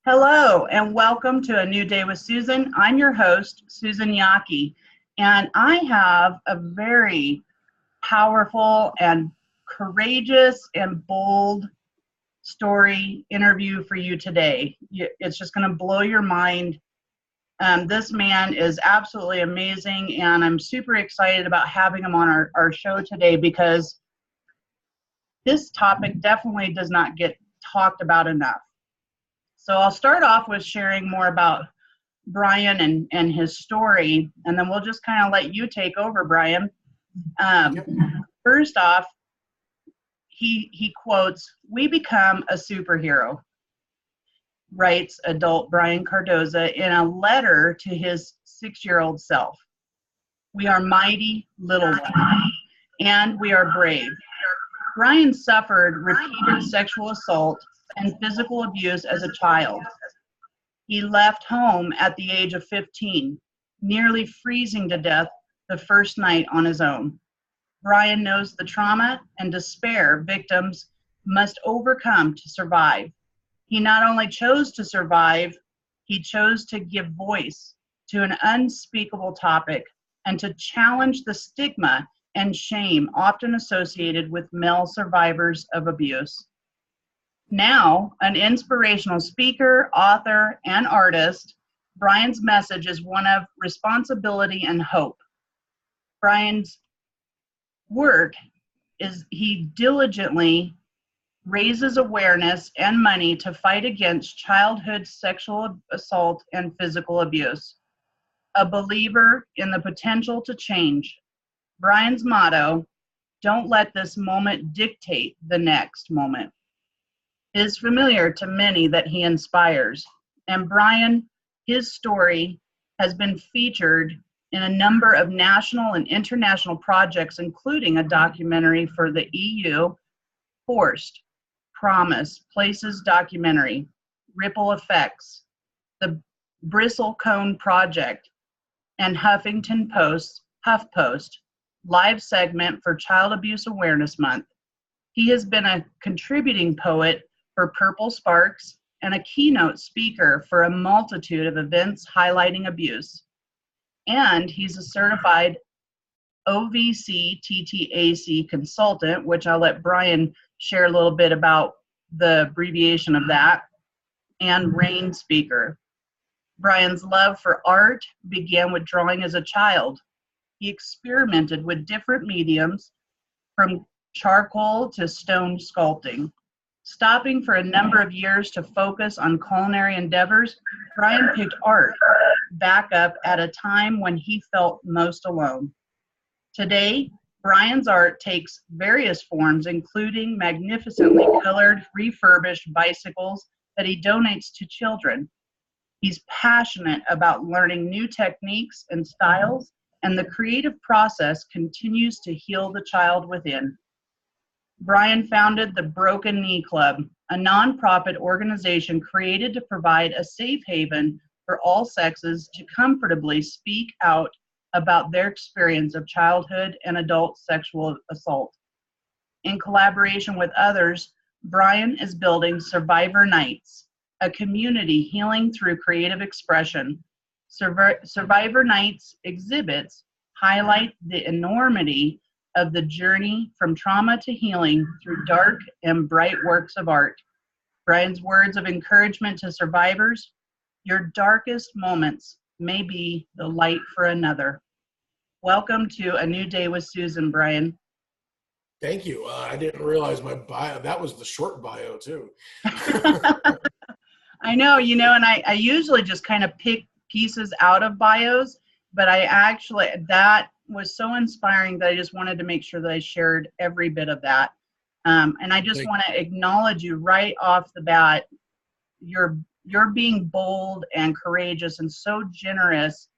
Hello, and welcome to A New Day with Susan. I'm your host, Susan Yockey, and I have a very powerful and courageous and bold story interview for you today. It's just going to blow your mind. This man is absolutely amazing, and I'm super excited about having him on our show today because this topic definitely does not get talked about enough. So I'll start off with sharing more about Brian and his story, and then we'll just kind of let you take over, Brian. Um, First off, he quotes, "We become a superhero," writes adult Brian Cardoza in a letter to his 6-year-old self. "We are mighty little ones, and we are brave." Brian suffered repeated sexual assault and physical abuse as a child. He left home at the age of 15, nearly freezing to death the first night on his own. Brian knows the trauma and despair victims must overcome to survive. He not only chose to survive, he chose to give voice to an unspeakable topic and to challenge the stigma and shame often associated with male survivors of abuse. Now, an inspirational speaker, author, and artist, Brian's message is one of responsibility and hope. Brian's work is he diligently raises awareness and money to fight against childhood sexual assault and physical abuse. A believer in the potential to change, Brian's motto, "Don't let this moment dictate the next moment," is familiar to many that he inspires. And Brian, his story has been featured in a number of national and international projects, including a documentary for the EU, Forced, Promise, Places documentary, Ripple Effects, the Bristlecone Project, and Huffington Post's HuffPost live segment for Child Abuse Awareness Month. He has been a contributing poet for Purple Sparks and a keynote speaker for a multitude of events highlighting abuse. And he's a certified OVC TTAC consultant, which I'll let Brian share a little bit about the abbreviation of that, and RAIN speaker. Brian's love for art began with drawing as a child. He experimented with different mediums from charcoal to stone sculpting. Stopping for a number of years to focus on culinary endeavors, Brian picked art back up at a time when he felt most alone. Today, Brian's art takes various forms, including magnificently colored, refurbished bicycles that he donates to children. He's passionate about learning new techniques and styles, and the creative process continues to heal the child within. Brian founded the Broken Knee Club, a nonprofit organization created to provide a safe haven for all sexes to comfortably speak out about their experience of childhood and adult sexual assault. In collaboration with others, Brian is building Survivor Nights, a community healing through creative expression. Survivor Nights exhibits highlight the enormity of the journey from trauma to healing through dark and bright works of art. Brian's words of encouragement to survivors: "Your darkest moments may be the light for another." Welcome to A New Day with Susan, Brian. Thank you. I didn't realize my bio, that was the short bio too. I know, and I usually just kind of pick pieces out of bios, but that was so inspiring that I just wanted to make sure that I shared every bit of that. And I just want to acknowledge you right off the bat. You're being bold and courageous and so generous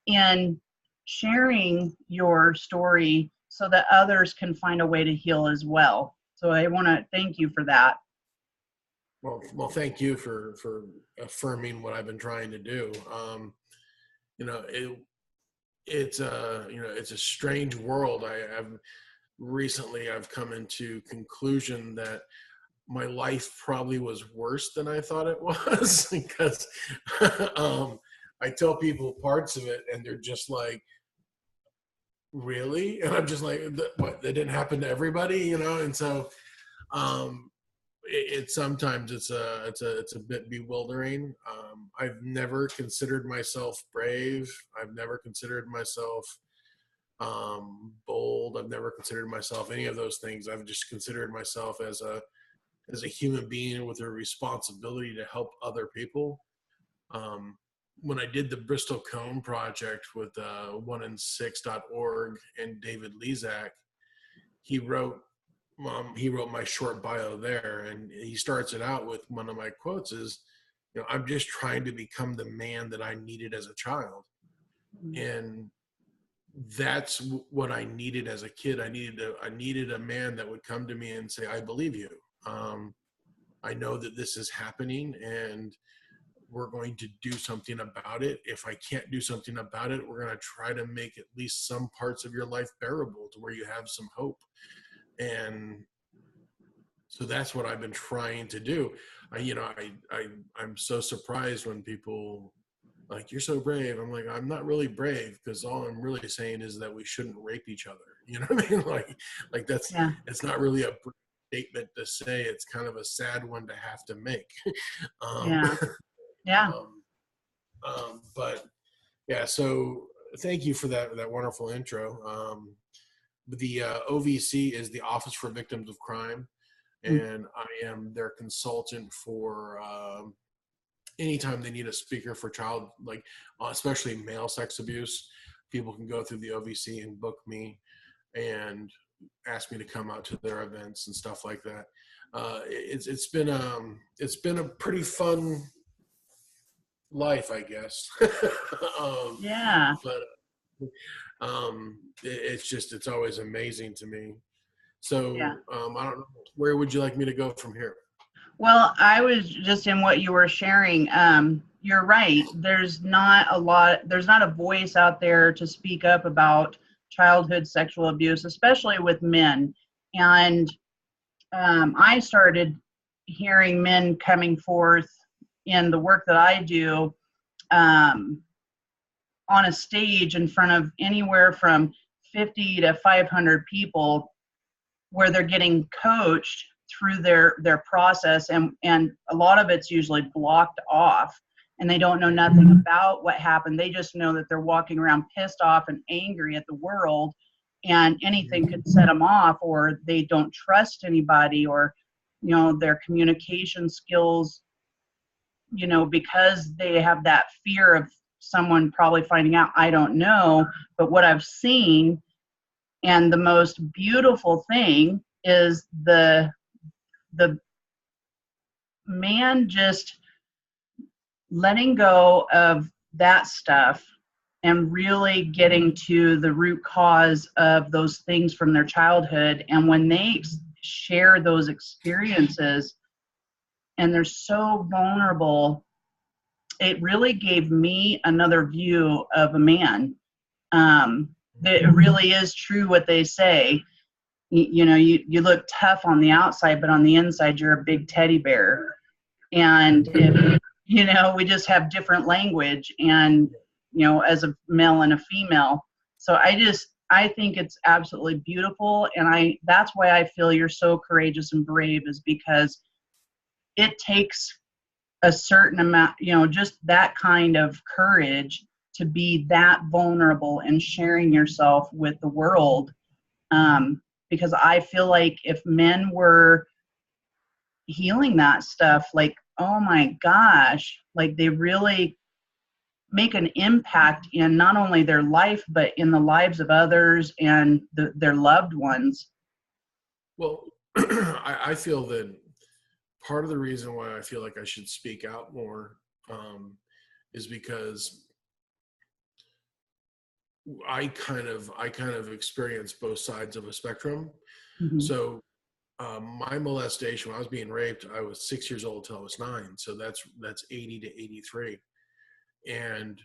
in sharing your story so that others can find a way to heal as well. So I want to thank you for that. Well, thank you for affirming what I've been trying to do. It's a strange world. I've come into conclusion that my life probably was worse than I thought it was because I tell people parts of it and they're just like, really? And I'm just like, what, that didn't happen to everybody, you know? And so it sometimes it's a bit bewildering. I've never considered myself brave. I've never considered myself bold. I've never considered myself any of those things. I've just considered myself as a human being with a responsibility to help other people. When I did the Bristol Cone project with oneinsix.org and David Lezak, he wrote my short bio there, and he starts it out with one of my quotes is, I'm just trying to become the man that I needed as a child. And that's what I needed as a kid. I needed a man that would come to me and say, I believe you. I know that this is happening and we're going to do something about it. If I can't do something about it, we're going to try to make at least some parts of your life bearable to where you have some hope. And so that's what I've been trying to do. I'm so surprised when people like, you're so brave. I'm like, I'm not really brave, because all I'm really saying is that we shouldn't rape each other. You know what I mean? Like that's, Yeah. it's not really a statement to say. It's kind of a sad one to have to make. Yeah. Yeah. But yeah, so thank you for that wonderful intro. The OVC is the Office for Victims of Crime, and I am their consultant for anytime they need a speaker for child, like especially male sex abuse. People can go through the OVC and book me and ask me to come out to their events and stuff like that. It's been a pretty fun life, I guess. Yeah. But it's always amazing to me. So I don't know, where would you like me to go from here? Well, I was just in what you were sharing. You're right. There's not a voice out there to speak up about childhood sexual abuse, especially with men. And I started hearing men coming forth in the work that I do on a stage in front of anywhere from 50 to 500 people, where they're getting coached through their process, and a lot of it's usually blocked off, and they don't know nothing about what happened. They just know that they're walking around pissed off and angry at the world, and anything could set them off, or they don't trust anybody, or their communication skills, because they have that fear of someone probably finding out. I don't know, but what I've seen, and the most beautiful thing is the man just letting go of that stuff and really getting to the root cause of those things from their childhood. And when they share those experiences and they're so vulnerable, it really gave me another view of a man. That it really is true what they say. You look tough on the outside, but on the inside, you're a big teddy bear. And if, we just have different language, and, as a male and a female. So I think it's absolutely beautiful. And that's why I feel you're so courageous and brave, is because it takes a certain amount, just that kind of courage to be that vulnerable and sharing yourself with the world. Because I feel like if men were healing that stuff, like, oh my gosh, like they really make an impact in not only their life, but in the lives of others and their loved ones. Well, I feel that part of the reason why I feel like I should speak out more is because I kind of experience both sides of a spectrum. Mm-hmm. So my molestation, when I was being raped, I was 6 years old till I was 9. So that's 80 to 83. And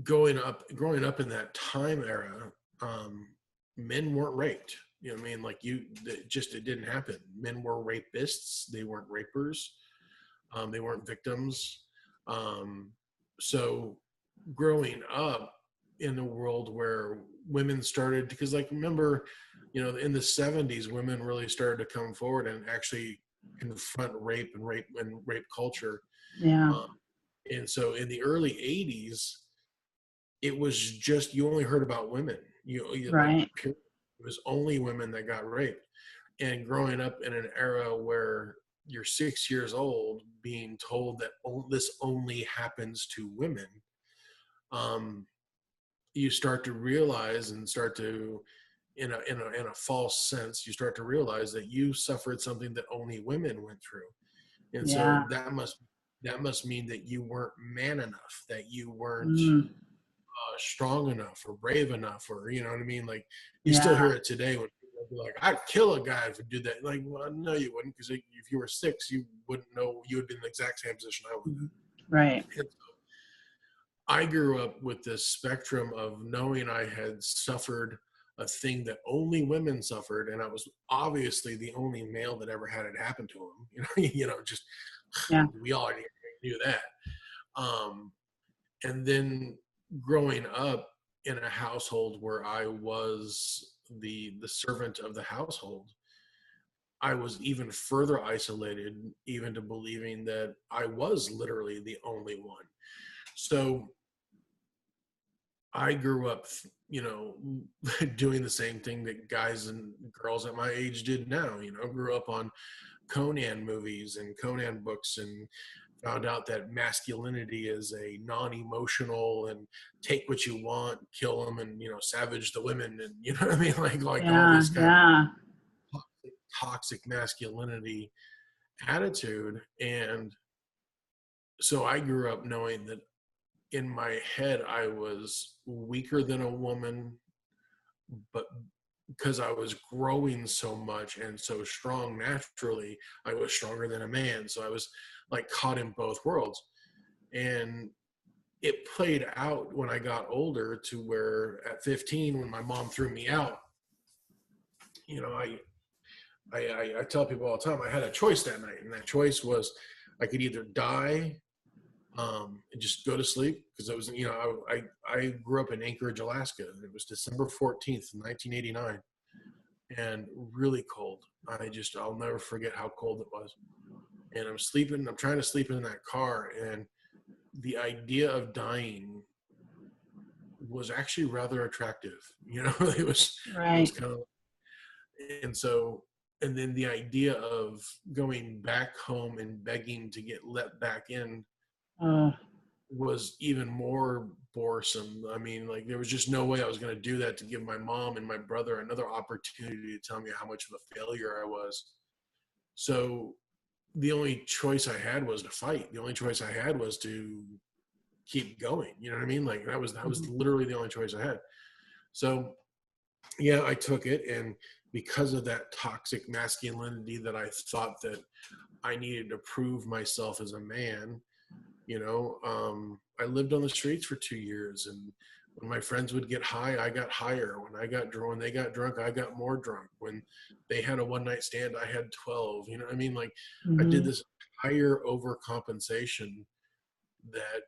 growing up in that time era, men weren't raped. You know what I mean? Like it didn't happen. Men were rapists. They weren't rapers. They weren't victims. So growing up in a world where women started, because like, remember, in the 70s, women really started to come forward and actually confront rape and rape culture. Yeah. And so in the early 80s, it was just, you only heard about women. Right. It was only women that got raped. And growing up in an era where you're 6 years old being told that this only happens to women, you start to realize and start to, in a false sense, you start to realize that you suffered something that only women went through. And Yeah. so that must mean that you weren't man enough, that you weren't Mm. strong enough or brave enough, or you know what I mean? Like, you still Yeah. hear it today when people be like, I'd kill a guy if he did that. Like, well, no, you wouldn't, because if you were 6, you wouldn't know. You would be in the exact same position I was in. Right. And so I grew up with this spectrum of knowing I had suffered a thing that only women suffered, and I was obviously the only male that ever had it happen to him. Just Yeah. we all knew that. And then growing up in a household where I was the servant of the household, I was even further isolated, even to believing that I was literally the only one. So I grew up, doing the same thing that guys and girls at my age did now. Grew up on Conan movies and Conan books, and found out that masculinity is a non-emotional and take what you want, kill them, and savage the women, and you know what I mean, like all Yeah. this kind Yeah. of toxic masculinity attitude. And so I grew up knowing that in my head I was weaker than a woman, but because I was growing so much and so strong naturally, I was stronger than a man. So I was like caught in both worlds. And it played out when I got older, to where at 15, when my mom threw me out, I tell people all the time, I had a choice that night. And that choice was, I could either die and just go to sleep, because it was, I grew up in Anchorage, Alaska. And it was December 14th, 1989. And really cold. I'll never forget how cold it was. And I'm trying to sleep in that car, and the idea of dying was actually rather attractive. It was Right. kind of, and so, and then the idea of going back home and begging to get let back in was even more boresome. I mean, like, there was just no way I was going to do that to give my mom and my brother another opportunity to tell me how much of a failure I was. So the only choice I had was to fight. The only choice I had was to keep going. You know what I mean? Like, that was literally the only choice I had. So yeah, I took it. And because of that toxic masculinity that I thought that I needed to prove myself as a man, I lived on the streets for 2 years. And when my friends would get high, I got higher. When they got drunk, I got more drunk. When they had a one night stand, I had 12. You know what I mean? Like, I did this higher overcompensation that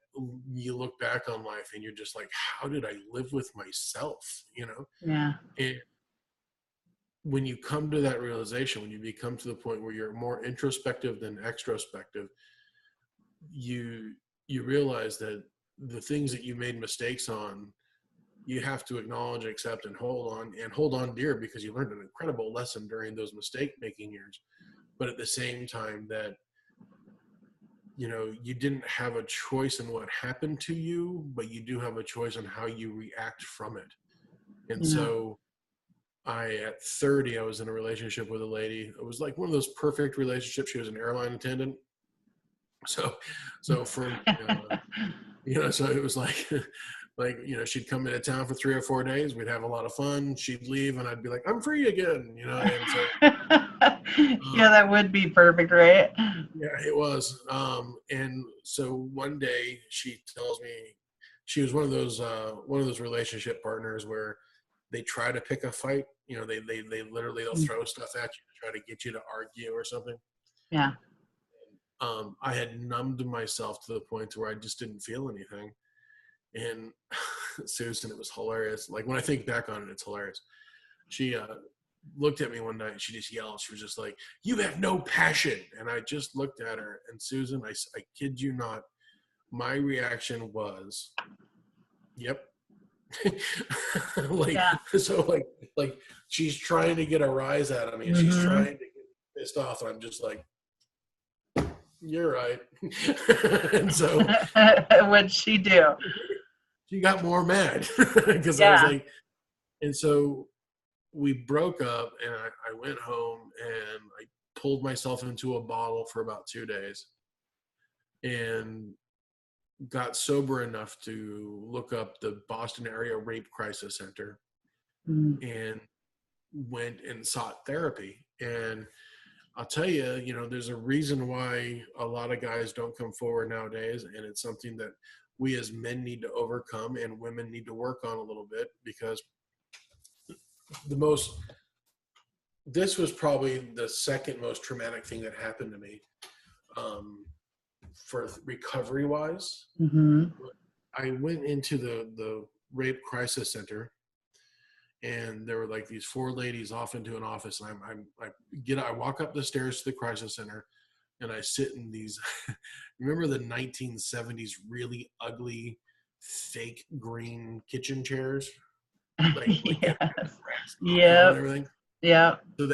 you look back on life and you're just like, how did I live with myself? Yeah. And when you come to that realization, when you become to the point where you're more introspective than extrospective, you realize that the things that you made mistakes on, you have to acknowledge, accept, and hold on dear, because you learned an incredible lesson during those mistake making years. But at the same time, that you didn't have a choice in what happened to you, but you do have a choice on how you react from it. And so at 30, I was in a relationship with a lady. It was like one of those perfect relationships. She was an airline attendant. So for, so it was like, she'd come into town for 3 or 4 days. We'd have a lot of fun. She'd leave and I'd be like, I'm free again, and so. Yeah, that would be perfect, right? Yeah, it was. And so one day she tells me, she was one of those relationship partners where they try to pick a fight. You know, they literally, they'll throw stuff at you to try to get you to argue or something. Yeah. I had numbed myself to the point to where I just didn't feel anything. And Susan, it was hilarious. Like when I think back on it, it's hilarious. She looked at me one night and she just yelled. She was just like, "You have no passion." And I just looked at her, and Susan, I kid you not, my reaction was, "Yep." Like, Yeah. so like she's trying to get a rise out of me, and she's trying to get pissed off, and I'm just like, "You're right." And so What'd she do? she got more mad because I was Yeah. like, and so we broke up, and I went home and I pulled myself into a bottle for about 2 days and got sober enough to look up the Boston area rape crisis center and went and sought therapy. And I'll tell you, you know, there's a reason why a lot of guys don't come forward nowadays, and it's something that we as men need to overcome and women need to work on a little bit, because this was probably the second most traumatic thing that happened to me, for recovery wise. I went into the rape crisis center, and there were like these 4 ladies off into an office, and I walk up the stairs to the crisis center, and I sit in these remember the 1970s really ugly fake green kitchen chairs, like Yes. and Yep. everything. Yep. So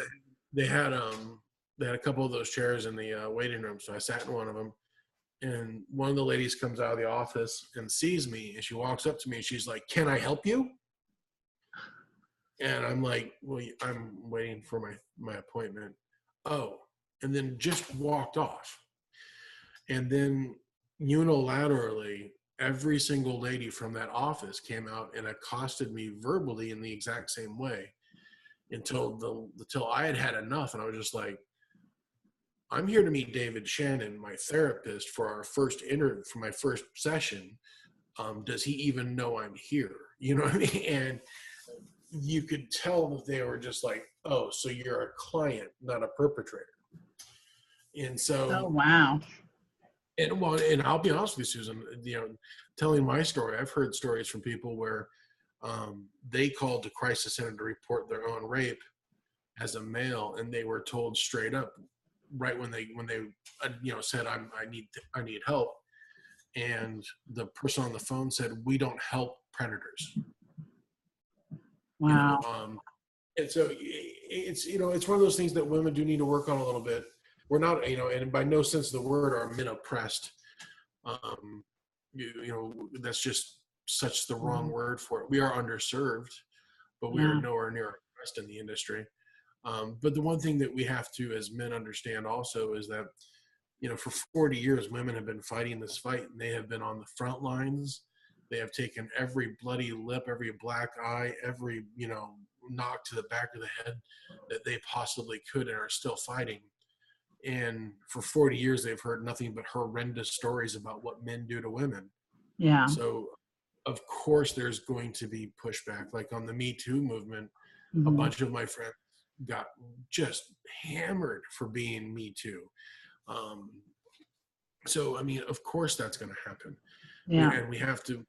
they had a couple of those chairs in the waiting room, so I sat in one of them, and one of the ladies comes out of the office and sees me, and she walks up to me and she's like, "Can I help you?" And I'm like, "Well, I'm waiting for my appointment." Oh, and then just walked off. And then unilaterally, every single lady from that office came out and accosted me verbally in the exact same way until I had had enough. And I was just like, "I'm here to meet David Shannon, my therapist, for our first interview, for my first session. Does he even know I'm here?" You know what I mean? And you could tell that they were just like, "Oh, so you're a client, not a perpetrator." And Oh, so, wow. and I'll be honest with you, Susan, you know, telling my story, I've heard stories from people where they called the crisis center to report their own rape as a male, and they were told straight up, right when they you know, said, I need help, and the person on the phone said, "We don't help predators." You Wow. know, and so it's, you know, it's one of those things that women do need to work on a little bit. We're not, you know, and by no sense of the word are men oppressed. You know, that's just such the wrong word for it. We are underserved, but we are Yeah. nowhere near oppressed in the industry. But the one thing that we have to, as men, understand also is that, you know, for 40 years, women have been fighting this fight, and they have been on the front lines. They have taken every bloody lip, every black eye, every, you know, knock to the back of the head that they possibly could, and are still fighting. And for 40 years, they've heard nothing but horrendous stories about what men do to women. Yeah. So, of course, there's going to be pushback. Like on the Me Too movement, a bunch of my friends got just hammered for being Me Too. So, I mean, of course, that's going to happen. Yeah. And we have to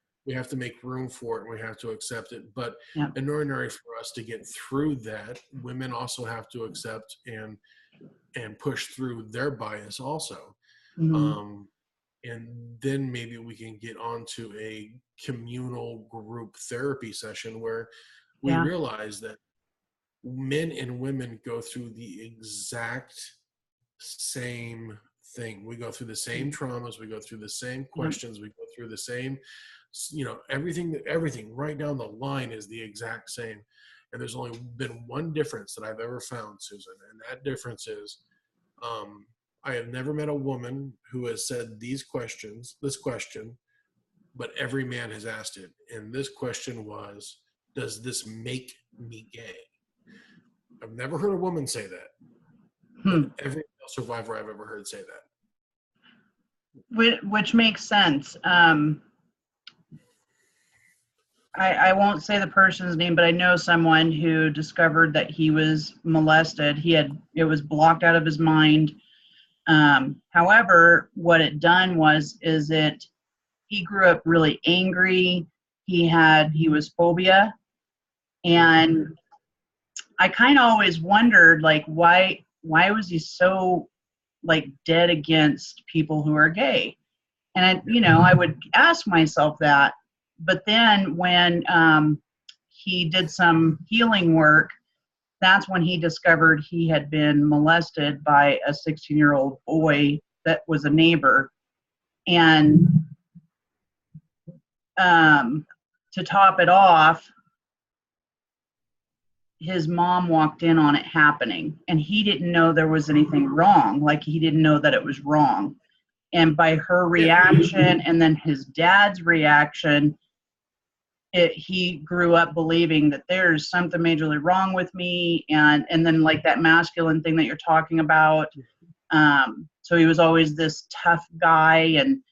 make room for it, and we have to accept it. But Yeah. in order for us to get through that, women also have to accept and push through their bias also. And then maybe we can get onto a communal group therapy session where we Yeah. realize that men and women go through the exact same thing. We go through the same traumas, we go through the same questions, we go through the same, you know, everything right down the line is the exact same. And there's only been one difference that I've ever found, Susan, and that difference is, I have never met a woman who has said this question, but every man has asked it. And this question was, does this make me gay? I've never heard a woman say that, but every male survivor I've ever heard say that. Which makes sense. I won't say the person's name, but I know someone who discovered that he was molested. It was blocked out of his mind. However, what it done is he grew up really angry. He was phobia, and I kind of always wondered, like, why was he so, like, dead against people who are gay? And I would ask myself that. But then when he did some healing work, that's when he discovered he had been molested by a 16-year-old boy that was a neighbor. And to top it off, his mom walked in on it happening, and he didn't know there was anything wrong. Like, he didn't know that it was wrong. And by her reaction and then his dad's reaction, he grew up believing that there's something majorly wrong with me, and then, like, that masculine thing that you're talking about. So he was always this tough guy, and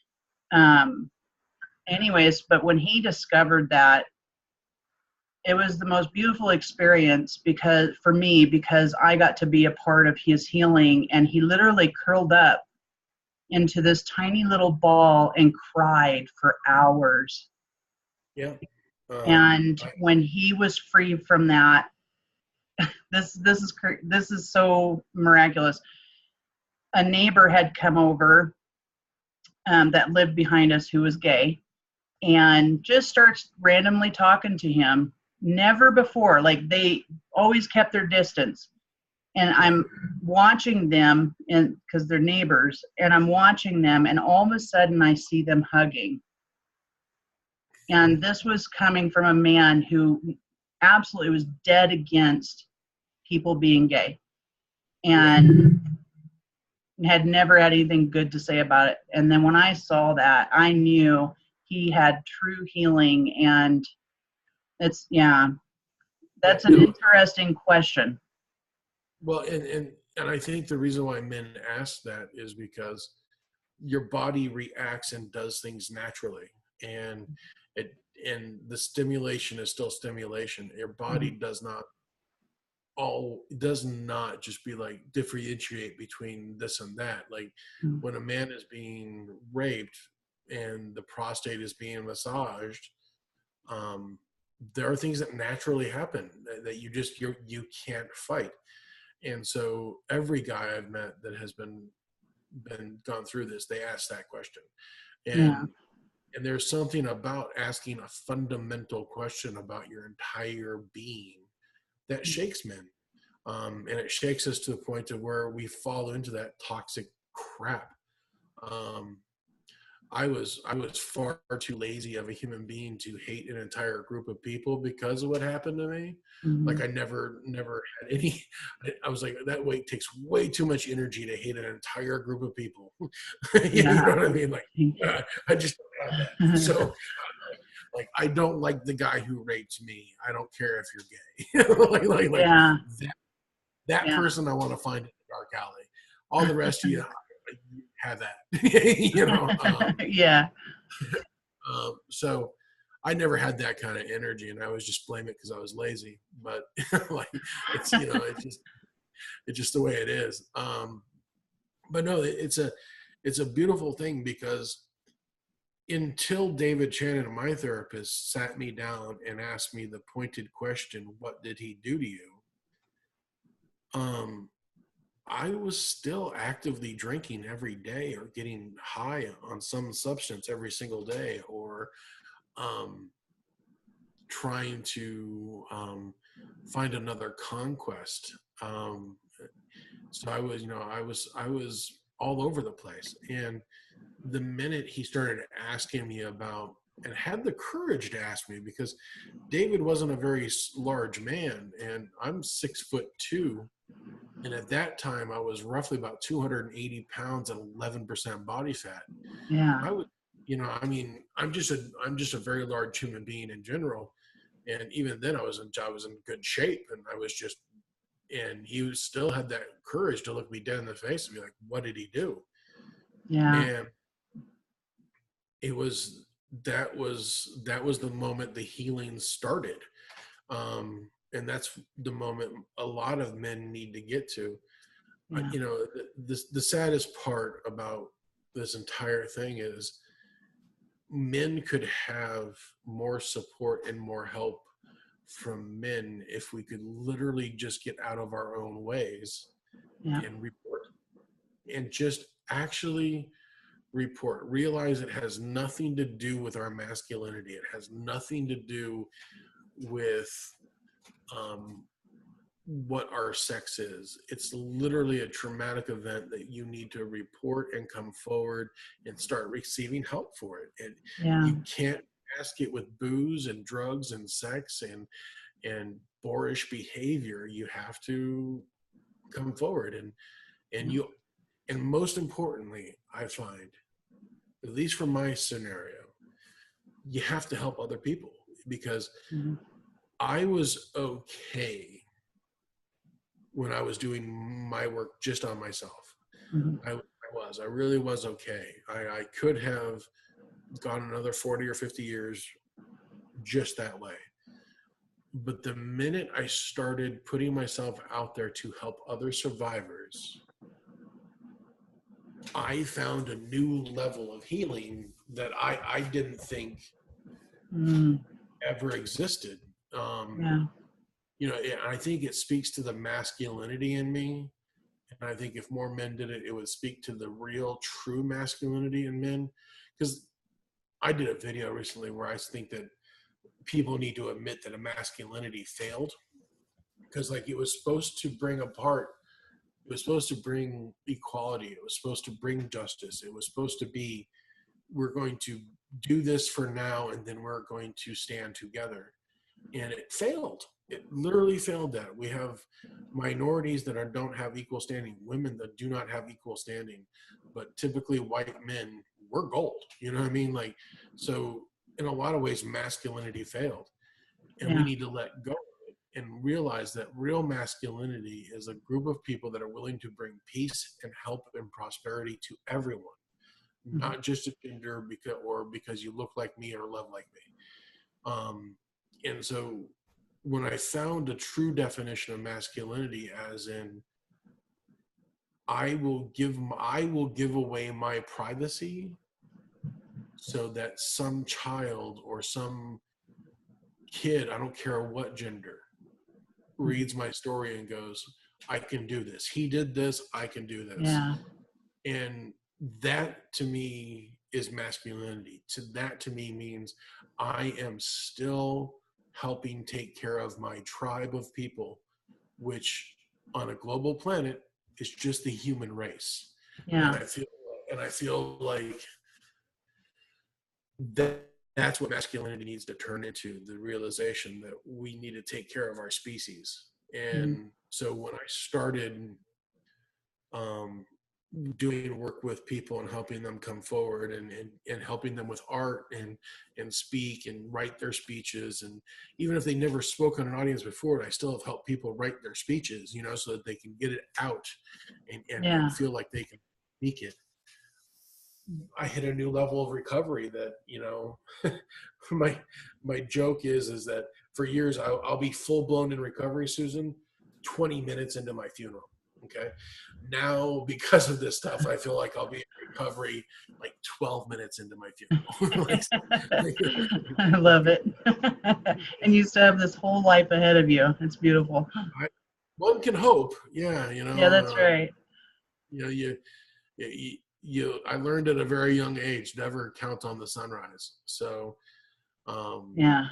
anyways, but when he discovered that, it was the most beautiful experience for me, because I got to be a part of his healing. And he literally curled up into this tiny little ball and cried for hours. Yeah. And when he was free from that, this is so miraculous. A neighbor had come over that lived behind us, who was gay, and just starts randomly talking to him. Never before, like, they always kept their distance. And I'm watching them, and because they're neighbors, and I'm watching them, and all of a sudden I see them hugging. And this was coming from a man who absolutely was dead against people being gay, and had never had anything good to say about it. And then when I saw that, I knew he had true healing. And that's an interesting question. Well, and I think the reason why men ask that is because your body reacts and does things naturally, and the stimulation is still stimulation. Your body does not just be like differentiate between this and that. Like, when a man is being raped and the prostate is being massaged, there are things that naturally happen that you can't fight. And so every guy I've met that has been gone through this, they ask that question. And there's something about asking a fundamental question about your entire being that shakes men. And it shakes us to the point of where we fall into that toxic crap. I was far too lazy of a human being to hate an entire group of people because of what happened to me. Like, I never had any. I was like, that takes way too much energy to hate an entire group of people. You know what I mean? Like, I just don't have that. So, like, I don't like the guy who raped me. I don't care if you're gay. That person I want to find in the dark alley. All the rest of you have that. So I never had that kind of energy, and I was just blaming it because I was lazy. But like, it's just the way it is. But no, it's a beautiful thing, because until David Shannon, my therapist, sat me down and asked me the pointed question, "What did he do to you?" I was still actively drinking every day, or getting high on some substance every single day, or trying to find another conquest. So I was all over the place. And the minute he started asking me about, and had the courage to ask me, because David wasn't a very large man, and I'm 6'2". And at that time, I was roughly about 280 pounds and 11% body fat. Yeah. I would, I'm just a very large human being in general. And even then, I was in good shape, and and he still had that courage to look me dead in the face and be like, "What did he do?" Yeah. And it was that was the moment the healing started. And that's the moment a lot of men need to get to. Yeah. You know, the saddest part about this entire thing is men could have more support and more help from men if we could literally just get out of our own ways Yeah. and report, and just actually report. Realize it has nothing to do with our masculinity. It has nothing to do with what our sex is. It's literally a traumatic event that you need to report and come forward and start receiving help for it. And Yeah. you can't mask it with booze and drugs and sex and boorish behavior. You have to come forward and you, and most importantly, I find, at least from my scenario, you have to help other people, because Mm-hmm. I was okay when I was doing my work just on myself. Mm-hmm. I really was okay. I could have gone another 40 or 50 years just that way. But the minute I started putting myself out there to help other survivors, I found a new level of healing that I didn't think ever existed. Yeah. You know, I think it speaks to the masculinity in me. And I think if more men did it, it would speak to the real, true masculinity in men. Because I did a video recently where I think that people need to admit that a masculinity failed. Because, like, it was supposed to bring apart, it was supposed to bring equality, it was supposed to bring justice, it was supposed to be, we're going to do this for now, and then we're going to stand together. And it failed. It literally failed that. We have minorities that don't have equal standing, women that do not have equal standing, but typically white men, we're gold. You know what I mean? Like, so in a lot of ways, masculinity failed. And we Yeah. need to let go of it and realize that real masculinity is a group of people that are willing to bring peace and help and prosperity to everyone, not just a gender because you look like me or love like me. And so when I found a true definition of masculinity, as in I will give away my privacy so that some child or some kid, I don't care what gender, reads my story and goes, I can do this. He did this, I can do this. Yeah. And that to me is masculinity. That to me means I am still helping take care of my tribe of people, which on a global planet is just the human race. And Yeah. I feel like that's what masculinity needs to turn into, the realization that we need to take care of our species. And so when I started doing work with people and helping them come forward and helping them with art and speak and write their speeches, and even if they never spoke on an audience before, I still have helped people write their speeches, you know, so that they can get it out and feel like they can speak it. I hit a new level of recovery that, you know, my joke is that for years I'll be full blown in recovery, Susan, 20 minutes into my funeral. Okay. Now, because of this stuff, I feel like I'll be in recovery like 12 minutes into my funeral. I love it. And you still have this whole life ahead of you. It's beautiful. One can hope. Yeah. Yeah, that's right. You know, I learned at a very young age, never count on the sunrise. So, Yeah.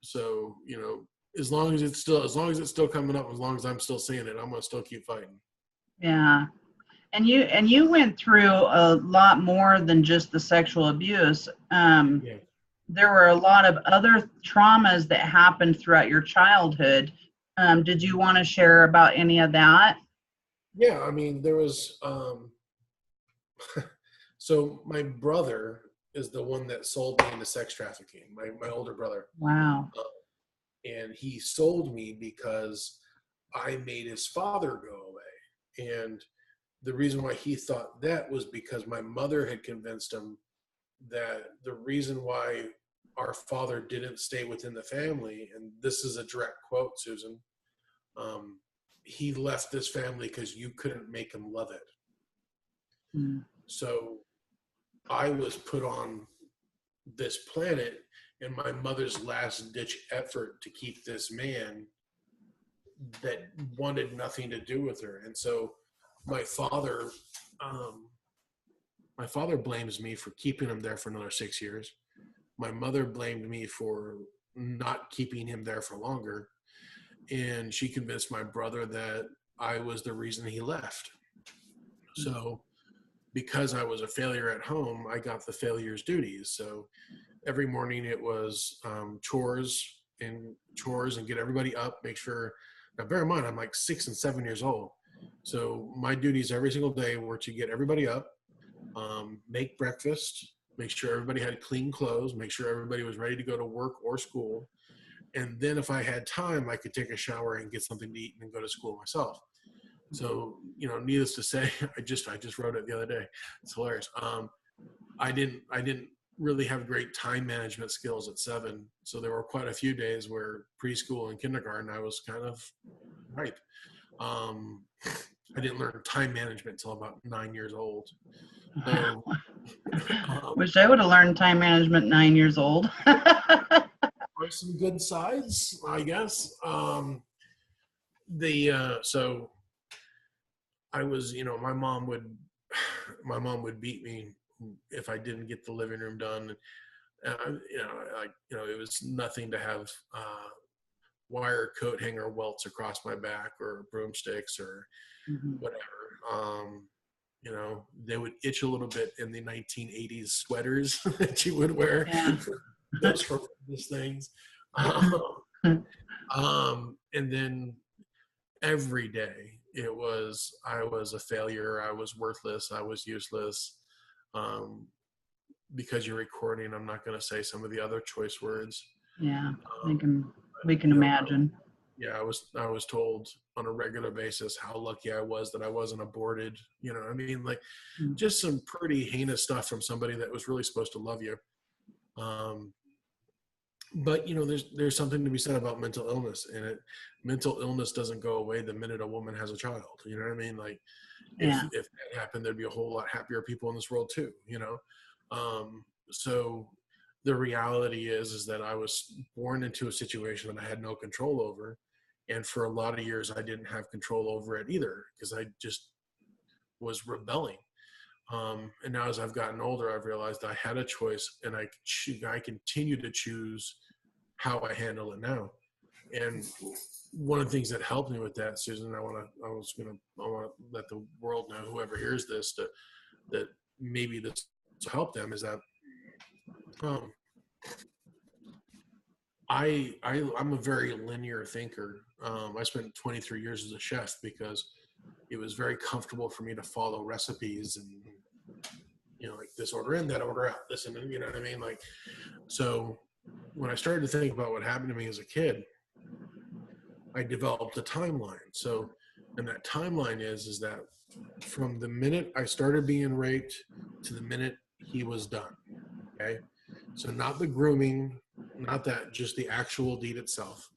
so, you know, as long as it's still coming up, as long as I'm still seeing it, I'm going to still keep fighting. Yeah. And you went through a lot more than just the sexual abuse. Yeah. There were a lot of other traumas that happened throughout your childhood. Did you want to share about any of that? Yeah. I mean, there was, so my brother is the one that sold me into sex trafficking, my older brother. Wow. And he sold me because I made his father go away. And the reason why he thought that was because my mother had convinced him that the reason why our father didn't stay within the family, and this is a direct quote, Susan, he left this family because you couldn't make him love it. So I was put on this planet in my mother's last ditch effort to keep this man that wanted nothing to do with her. And so my father blames me for keeping him there for another 6 years. My mother blamed me for not keeping him there for longer. And she convinced my brother that I was the reason he left. So because I was a failure at home, I got the failure's duties. So every morning it was chores and get everybody up, make sure. Now bear in mind, I'm like 6 and 7 years old. So my duties every single day were to get everybody up, make breakfast, make sure everybody had clean clothes, make sure everybody was ready to go to work or school. And then if I had time, I could take a shower and get something to eat and then go to school myself. So, needless to say, I just wrote it the other day. It's hilarious. I didn't really have great time management skills at 7. So there were quite a few days where preschool and kindergarten, I was kind of ripe. I didn't learn time management until about 9 years old. So, Wish I would have learned time management 9 years old. are some good sides, I guess. So I was, my mom would beat me if I didn't get the living room done. It was nothing to have wire coat hanger welts across my back or broomsticks or whatever. They would itch a little bit in the 1980s sweaters that you would wear. Yeah. Those horrendous things. And then every day I was a failure. I was worthless. I was useless. Because you're recording, I'm not going to say some of the other choice words. Yeah, we can imagine. Yeah, I was told on a regular basis how lucky I was that I wasn't aborted. Just some pretty heinous stuff from somebody that was really supposed to love you. But there's something to be said about mental illness, and mental illness doesn't go away the minute a woman has a child. You know what I mean? Like, if that happened, there'd be a whole lot happier people in this world too. So the reality is that I was born into a situation that I had no control over, and for a lot of years I didn't have control over it either because I just was rebelling. And now as I've gotten older, I've realized I had a choice, and I continue to choose how I handle it now. And one of the things that helped me with that, Susan, I want to let the world know, whoever hears this, that maybe this will help them, is that I'm a very linear thinker. I spent 23 years as a chef because it was very comfortable for me to follow recipes and, like this order in, that order out, this and then, you know what I mean? Like, so when I started to think about what happened to me as a kid, I developed a timeline. So, and that timeline is that from the minute I started being raped to the minute he was done. Okay. So not the grooming, not that, just the actual deed itself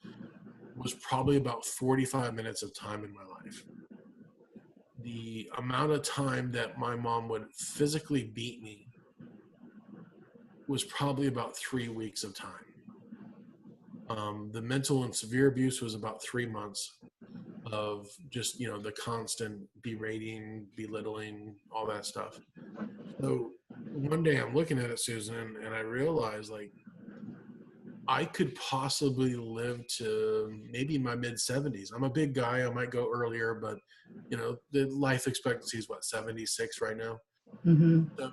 was probably about 45 minutes of time in my life. The amount of time that my mom would physically beat me was probably about 3 weeks of time. The mental and severe abuse was about 3 months of just, the constant berating, belittling, all that stuff. So one day I'm looking at it, Susan, and I realized, like, I could possibly live to maybe my mid-70s. I'm a big guy. I might go earlier, but, the life expectancy is, 76 right now? So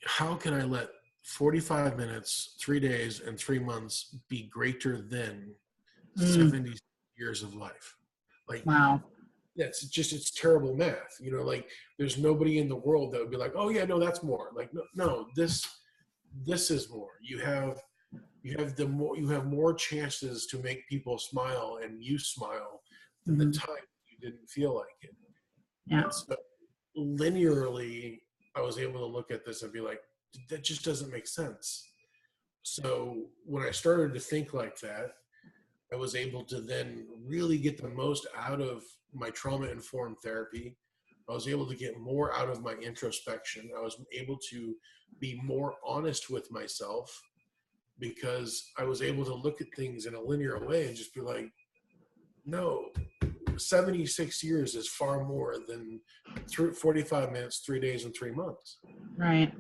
how can I let 45 minutes, 3 days, and 3 months be greater than 70 years of life? Like, wow. It's terrible math. Like, there's nobody in the world that would be like, oh yeah, no, that's more. Like, no, this is more. You have more chances to make people smile, and you smile than the time you didn't feel like it. Yeah. And so linearly, I was able to look at this and be like, that just doesn't make sense. So when I started to think like that, I was able to then really get the most out of my trauma-informed therapy. I was able to get more out of my introspection. I was able to be more honest with myself because I was able to look at things in a linear way and just be like, no, 76 years is far more than 45 minutes, 3 days, and 3 months. Right.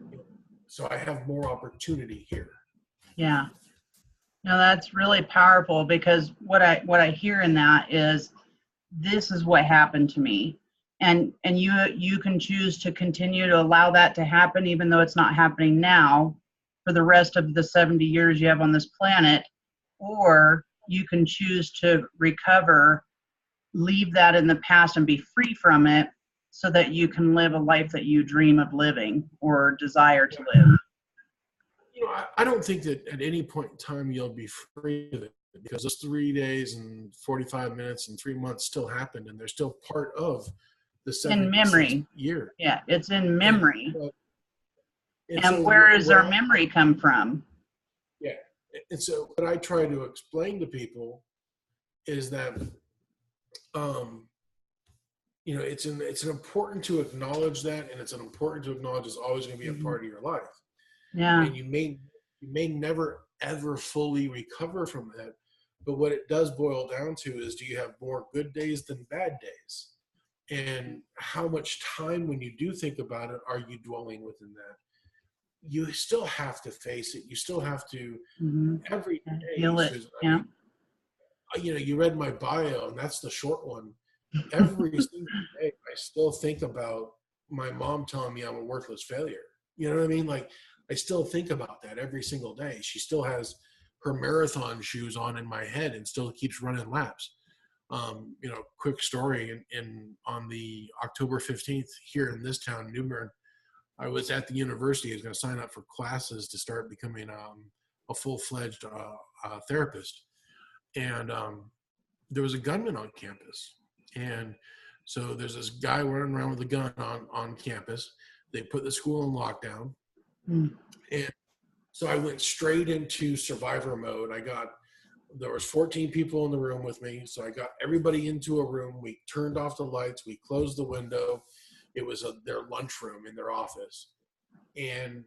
So I have more opportunity here. Yeah. No, that's really powerful, because what I hear in that is, this is what happened to me. And you can choose to continue to allow that to happen, even though it's not happening now, for the rest of the 70 years you have on this planet, or you can choose to recover, leave that in the past and be free from it, so that you can live a life that you dream of living or desire to live. You know, I don't think that at any point in time you'll be free of it, because those 3 days and 45 minutes and 3 months still happened, and they're still part of the 76th year. Yeah, it's in memory. And so where does our memory come from? Yeah. And so what I try to explain to people is that, you know, it's important to acknowledge that, and it's important to acknowledge it's always going to be a part of your life. Yeah. And you may never ever fully recover from that. But what it does boil down to is, do you have more good days than bad days? And how much time, when you do think about it, are you dwelling within that? You still have to face it. You still have to every day. Feel it. Susan, Yeah. I mean, you know, you read my bio, and that's the short one. Every single day, I still think about my mom telling me I'm a worthless failure. You know what I mean? Like, I still think about that every single day. She still has her marathon shoes on in my head and still keeps running laps. You know, quick story, on the October 15th here in this town, New Bern, I was at the university. I was going to sign up for classes to start becoming a full-fledged therapist. And there was a gunman on campus. And so there's this guy running around with a gun on campus. They put the school in lockdown. And so I went straight into survivor mode. There was 14 people in the room with me. So I got everybody into a room. We turned off the lights. We closed the window. It was their lunchroom in their office. And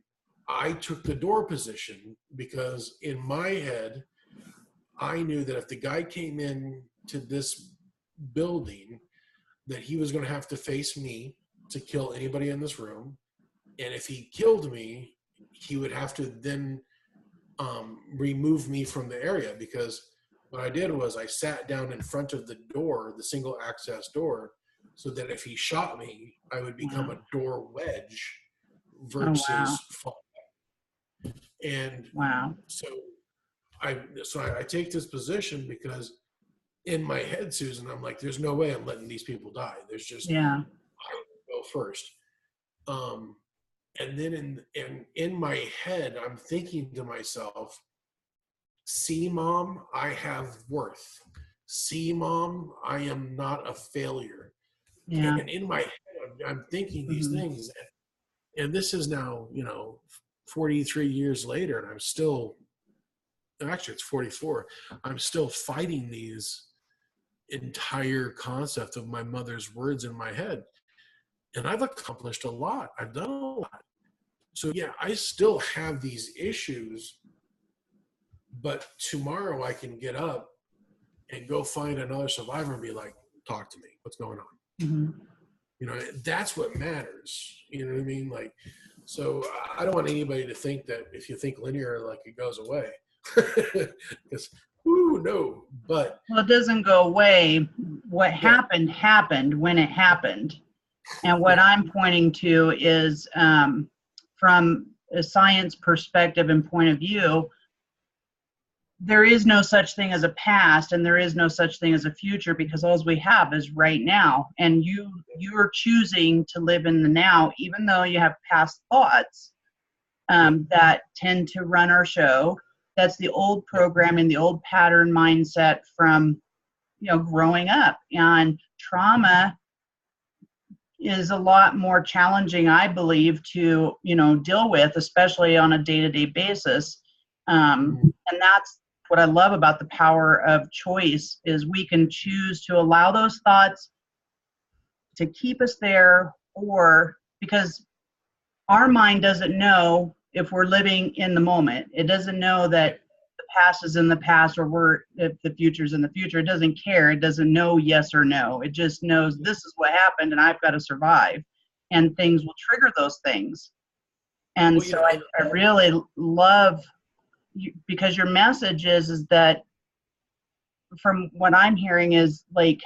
I took the door position because in my head, I knew that if the guy came in to this building, that he was going to have to face me to kill anybody in this room. And if he killed me, he would have to then remove me from the area, because what I did was I sat down in front of the door, the single access door, so that if he shot me, I would become a door wedge versus fall. And so I take this position because in my head, Susan, I'm like, there's no way I'm letting these people die. There's just, I go first. And then in my head, I'm thinking to myself, see, Mom, I have worth. See, Mom, I am not a failure. Yeah. And in my head, I'm thinking these things. And this is now, 43 years later, and I'm still, actually it's 44, I'm still fighting these entire concept of my mother's words in my head. And I've accomplished a lot. I've done a lot. So yeah, I still have these issues, but tomorrow I can get up and go find another survivor and be like, talk to me. What's going on? That's what matters. You know what I mean? Like, so I don't want anybody to think that if you think linear, like it goes away. Because, no. But well, it doesn't go away. What happened when it happened. And what I'm pointing to is from a science perspective and point of view, there is no such thing as a past and there is no such thing as a future, because all we have is right now. And you are choosing to live in the now, even though you have past thoughts that tend to run our show. That's the old programming, the old pattern mindset from, growing up. And trauma is a lot more challenging, I believe, to, deal with, especially on a day-to-day basis. And that's what I love about the power of choice, is we can choose to allow those thoughts to keep us there, or because our mind doesn't know if we're living in the moment. It doesn't know that the past is in the past, or if the future's in the future. It doesn't care. It doesn't know yes or no. It just knows this is what happened and I've got to survive. And things will trigger those things. And so I really love you, because your message is that, from what I'm hearing, is like,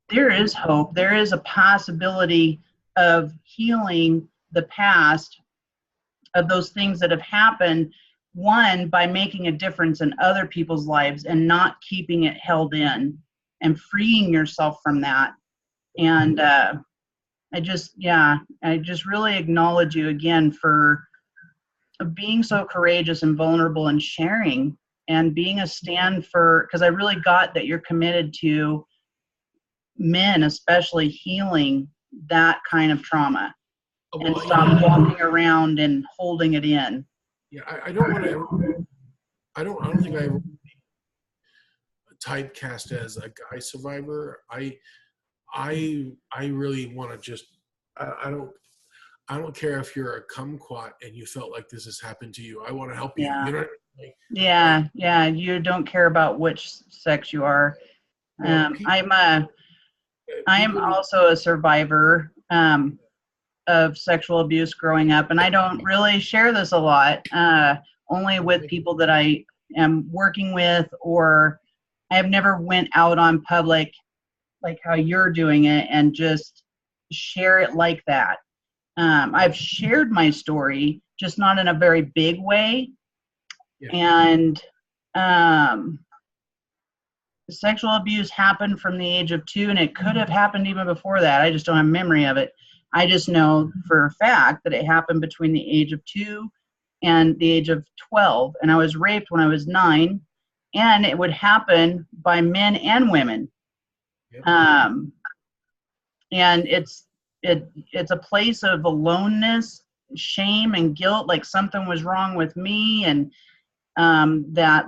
there is hope. There is a possibility of healing the past, of those things that have happened, one, by making a difference in other people's lives and not keeping it held in and freeing yourself from that. And I just really acknowledge you again for being so courageous and vulnerable and sharing and being a stand for, because I really got that you're committed to men, especially healing that kind of trauma, and stop walking around and holding it in. Yeah, I don't want to ever, I don't think I ever typecast as a guy survivor. I really want to just, I don't care if you're a kumquat and you felt like this has happened to you. I want to help you. Yeah. You know what I mean? Yeah. You don't care about which sex you are. I'm also a survivor of sexual abuse growing up, and I don't really share this a lot, only with people that I am working with, or I have never went out on public like how you're doing it and just share it like that. I've shared my story, just not in a very big way. Yeah. And sexual abuse happened from the age of 2, and it could have happened even before that. I just don't have memory of it. I just know for a fact that it happened between the age of 2 and the age of 12. And I was raped when I was 9, and it would happen by men and women. Yep. And it's a place of aloneness, shame, and guilt, like something was wrong with me, and that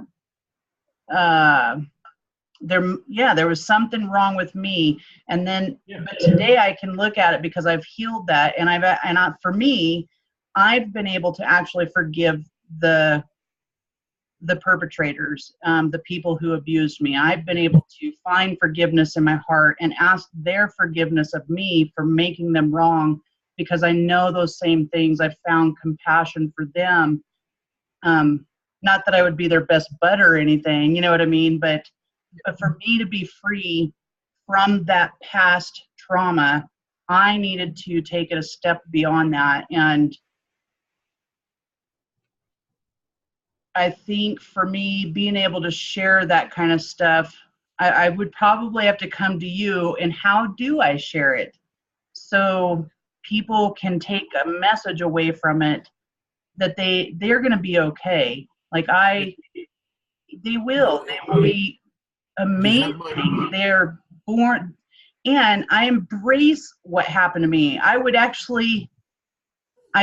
there was something wrong with me. And then, but today I can look at it because I've healed that, and for me, I've been able to actually forgive the perpetrators, the people who abused me. I've been able to find forgiveness in my heart and ask their forgiveness of me for making them wrong, because I know those same things. I've found compassion for them. Not that I would be their best bud or anything, you know what I mean? But for me to be free from that past trauma, I needed to take it a step beyond that. And I think for me, being able to share that kind of stuff, I would probably have to come to you. And how do I share it so people can take a message away from it, that they're going to be okay? Like they will be amazing. They're born, and I embrace what happened to me. I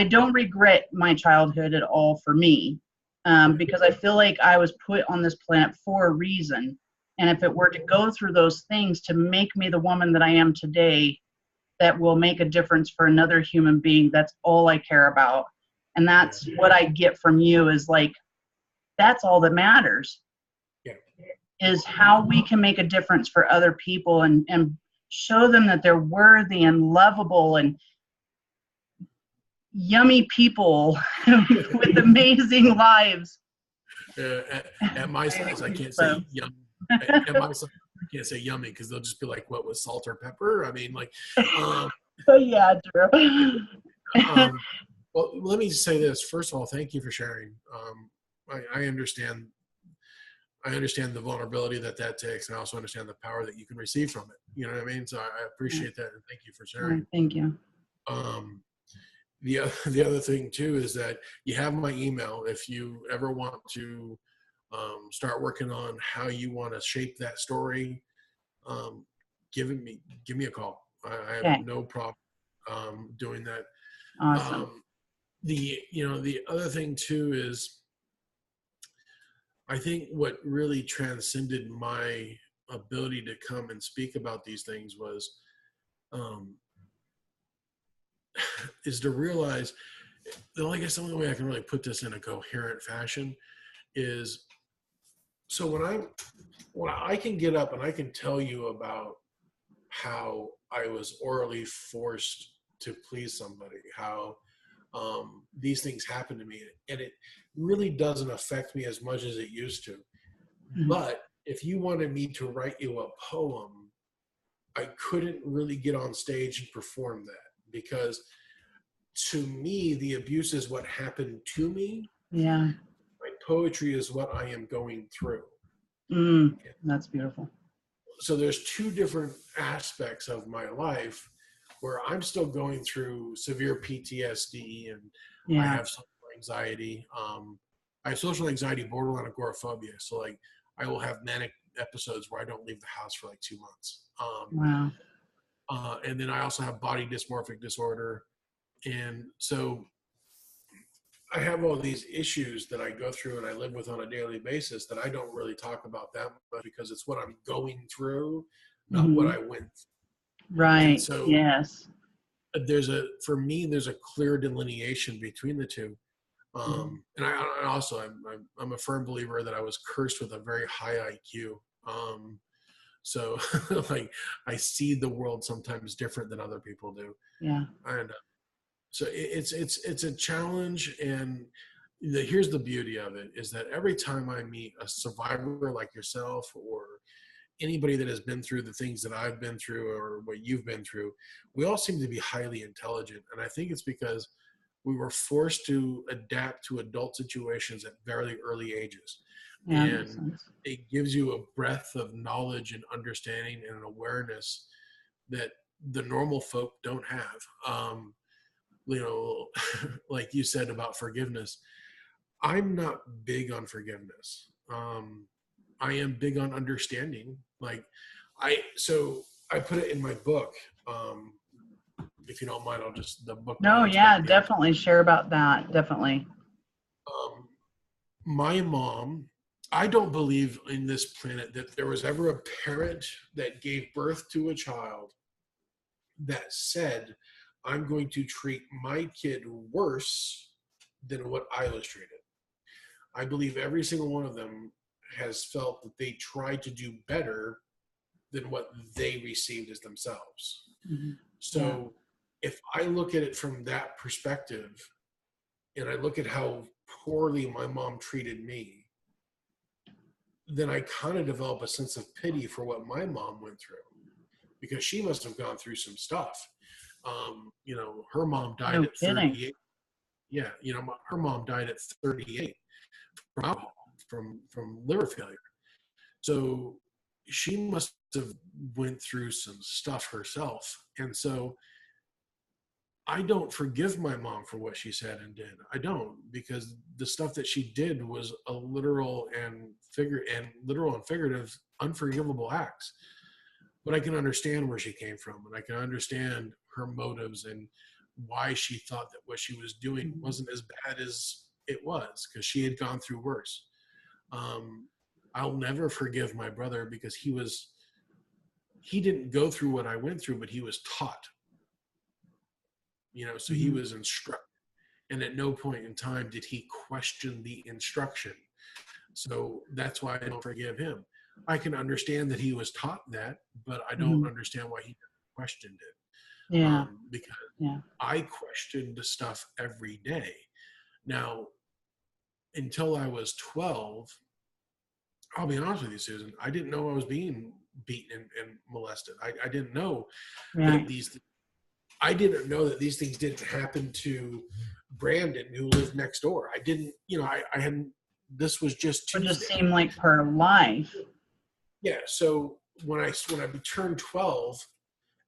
don't regret my childhood at all, for me, because I feel like I was put on this planet for a reason. And if it were to go through those things to make me the woman that I am today, that will make a difference for another human being, that's all I care about. And that's what I get from you, is like, that's all that matters. Is how we can make a difference for other people, and show them that they're worthy and lovable and yummy people with amazing lives. At my size, I can't say yummy. At my size, I can't say yummy, because they'll just be like, what, with salt or pepper? I mean, like, yeah, true. Well, let me say this. First of all, thank you for sharing. I understand the vulnerability that takes, and I also understand the power that you can receive from it. You know what I mean? So I appreciate that, and thank you for sharing. Thank you. The other thing too is that you have my email. If you ever want to start working on how you want to shape that story, give me a call. I have Okay. no problem doing that. Awesome. The other thing too is, I think what really transcended my ability to come and speak about these things was, is to realize, I guess the only way I can really put this in a coherent fashion is, so when I can get up and I can tell you about how I was orally forced to please somebody, how these things happen to me, and it really doesn't affect me as much as it used to. Mhm. But if you wanted me to write you a poem, I couldn't really get on stage and perform that, because to me, the abuse is what happened to me. Yeah. My poetry is what I am going through. That's beautiful. So there's two different aspects of my life where I'm still going through severe PTSD, and I have social anxiety. I have social anxiety, borderline agoraphobia. So like, I will have manic episodes where I don't leave the house for like 2 months. Wow. And then I also have body dysmorphic disorder. And so I have all these issues that I go through and I live with on a daily basis that I don't really talk about that much, because it's what I'm going through, not what I went through. Right. And so Yes. for me, there's a clear delineation between the two. And I'm a firm believer that I was cursed with a very high IQ. So like, I see the world sometimes different than other people do. Yeah. And so it's a challenge. And here's the beauty of it, is that every time I meet a survivor like yourself, or anybody that has been through the things that I've been through or what you've been through, we all seem to be highly intelligent. And I think it's because we were forced to adapt to adult situations at very early ages. Yeah. And it gives you a breadth of knowledge and understanding and an awareness that the normal folk don't have. Like you said about forgiveness, I'm not big on forgiveness. I am big on understanding. Like, I put it in my book. If you don't mind, I'll just, the book. No, yeah, definitely share about that. Definitely. My mom, I don't believe in this planet that there was ever a parent that gave birth to a child that said, I'm going to treat my kid worse than what I was treated. I believe every single one of them has felt that they tried to do better than what they received as themselves. Mm-hmm. So if I look at it from that perspective, and I look at how poorly my mom treated me, then I kind of develop a sense of pity for what my mom went through, because she must have gone through some stuff. Her mom died at 38. Yeah, her mom died at 38 from alcohol, from liver failure. So she must have went through some stuff herself. And so I don't forgive my mom for what she said and did. I don't, because the stuff that she did was a literal and figurative, unforgivable acts. But I can understand where she came from, and I can understand her motives and why she thought that what she was doing wasn't as bad as it was, because she had gone through worse. I'll never forgive my brother, because he didn't go through what I went through, but he was taught. So he was instructed, and at no point in time did he question the instruction. So that's why I don't forgive him. I can understand that he was taught that, but I don't understand why he questioned it. Yeah. Because I questioned the stuff every day. Now, until I was 12, I'll be honest with you, Susan, I didn't know I was being beaten and molested. I didn't know that I didn't know that these things didn't happen to Brandon, who lived next door. I didn't, I hadn't, this was just Tuesday. It just seemed like part of life. Yeah. So when I turned 12,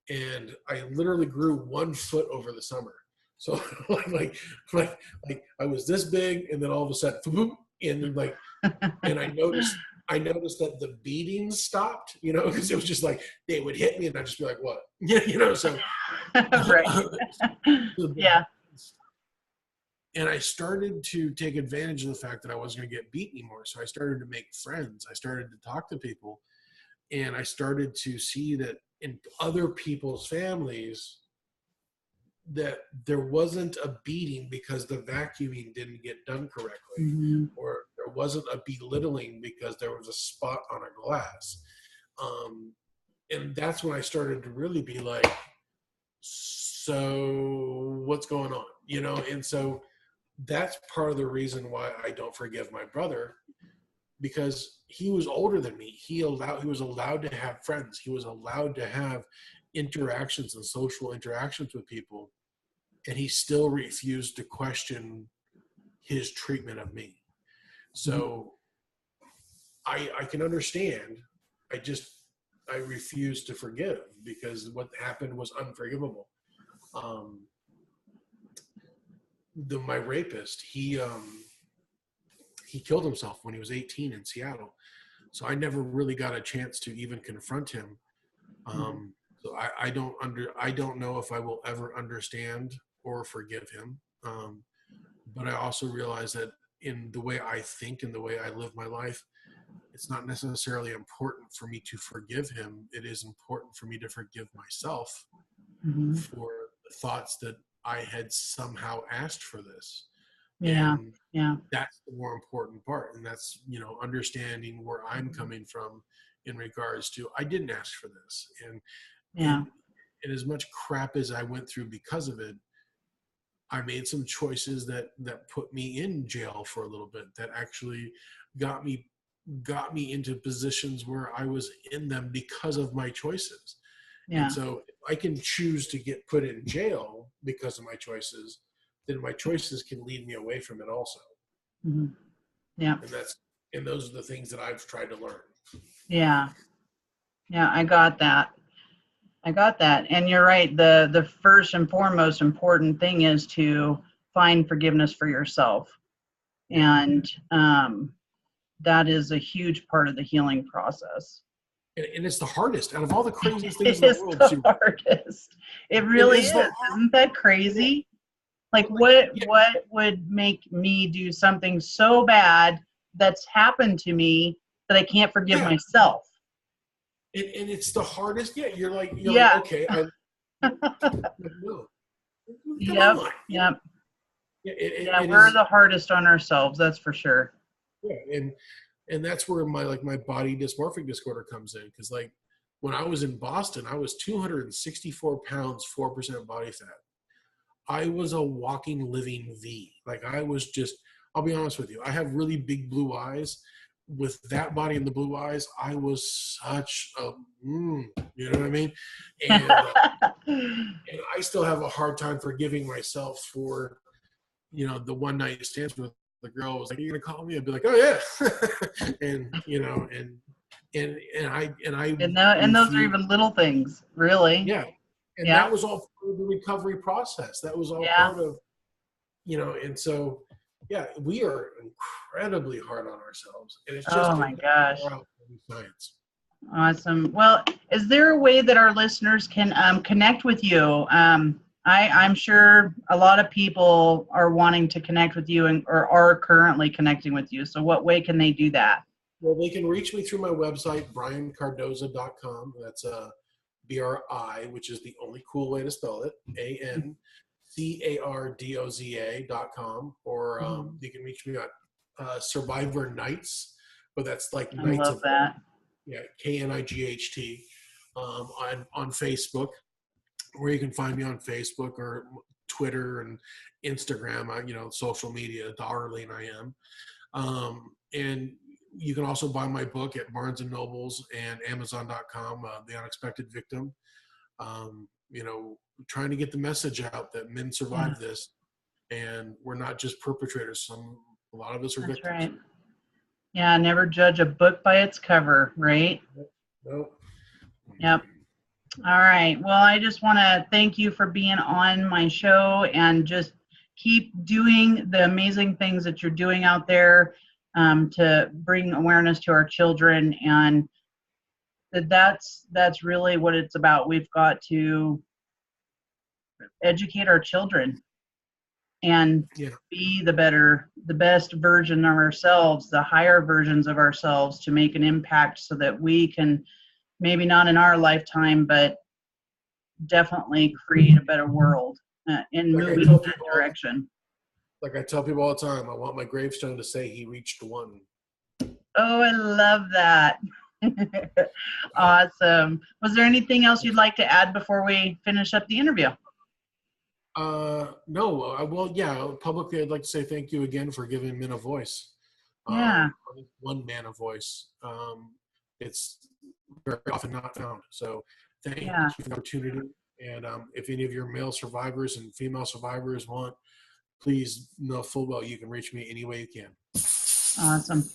and I literally grew 1 foot over the summer. So like I was this big, and then all of a sudden, and I noticed I noticed that the beatings stopped, because it was just like they would hit me and I'd just be like, what? So Right. Yeah. And I started to take advantage of the fact that I wasn't going to get beat anymore. So I started to make friends. I started to talk to people, and I started to see that in other people's families that there wasn't a beating because the vacuuming didn't get done correctly, Mm-hmm. or there wasn't a belittling because there was a spot on a glass. And that's when I started to really be like, so what's going on? And so that's part of the reason why I don't forgive my brother, because he was older than me. He was allowed to have friends. He was allowed to have interactions and social interactions with people. And he still refused to question his treatment of me. So I can understand. I refuse to forgive because what happened was unforgivable. My rapist, he killed himself when he was 18 in Seattle. So I never really got a chance to even confront him. So I don't know if I will ever understand or forgive him. But I also realize that in the way I think and the way I live my life, it's not necessarily important for me to forgive him. It is important for me to forgive myself for the thoughts that I had somehow asked for this. Yeah. And Yeah. that's the more important part. And that's, understanding where I'm coming from in regards to, I didn't ask for this. And as much crap as I went through because of it, I made some choices that put me in jail for a little bit, that actually got me into positions where I was in them because of my choices. Yeah. And so if I can choose to get put in jail because of my choices, then my choices can lead me away from it also. Mm-hmm. Yeah. And those are the things that I've tried to learn. Yeah. Yeah, I got that. And you're right. The first and foremost important thing is to find forgiveness for yourself. And that is a huge part of the healing process. And it's the hardest out of all the craziest things It in the world. is the hardest. It really is. Isn't that crazy? Like what would make me do something so bad that's happened to me that I can't forgive myself? And it's the hardest. Yeah, you're like, okay. No. Yep. We're the hardest on ourselves. That's for sure. Yeah, and that's where my body dysmorphic disorder comes in, because like when I was in Boston, I was 264 pounds, 4% body fat. I was a walking, living V. Like I was just. I'll be honest with you. I have really big blue eyes. With that body and the blue eyes, I was such a, you know what I mean? And, and I still have a hard time forgiving myself for, the one night stands with the girl was like, "Are you gonna call me?" I'd be like, "Oh yeah," and those are even little things, really. Yeah, and that was all part of the recovery process. That was all part of, and so. Yeah, we are incredibly hard on ourselves, and it's just my gosh, science. Awesome. Well, is there a way that our listeners can connect with you? I'm sure a lot of people are wanting to connect with you or are currently connecting with you. So, what way can they do that? Well, they can reach me through my website, briancardoza.com. That's BRI, which is the only cool way to spell it. ANCARDOZA.com, or you can reach me at Survivor Nights, but that's like I Nights love that. Yeah, KNIGHT on Facebook, where you can find me on Facebook or Twitter and Instagram. Social media, Darlene I am, and you can also buy my book at Barnes and Nobles and Amazon.com, The Unexpected Victim. Trying to get the message out that men survive this, and we're not just perpetrators. A lot of us are victims. That's right. Yeah, never judge a book by its cover, right? Nope. Yep. All right. Well, I just want to thank you for being on my show, and just keep doing the amazing things that you're doing out there. to bring awareness to our children, and that's really what it's about. We've got to educate our children and be the best version of ourselves, the higher versions of ourselves, to make an impact so that we can, maybe not in our lifetime, but definitely create a better world and moving in that direction. Like I tell people all the time, I want my gravestone to say he reached one. Oh, I love that. Awesome. Was there anything else you'd like to add before we finish up the interview? No. Well, yeah. Publicly, I'd like to say thank you again for giving men a voice. Yeah. One man a voice. It's very often not found. So thank you for the opportunity. And if any of your male survivors and female survivors want, please know full well you can reach me any way you can. Awesome.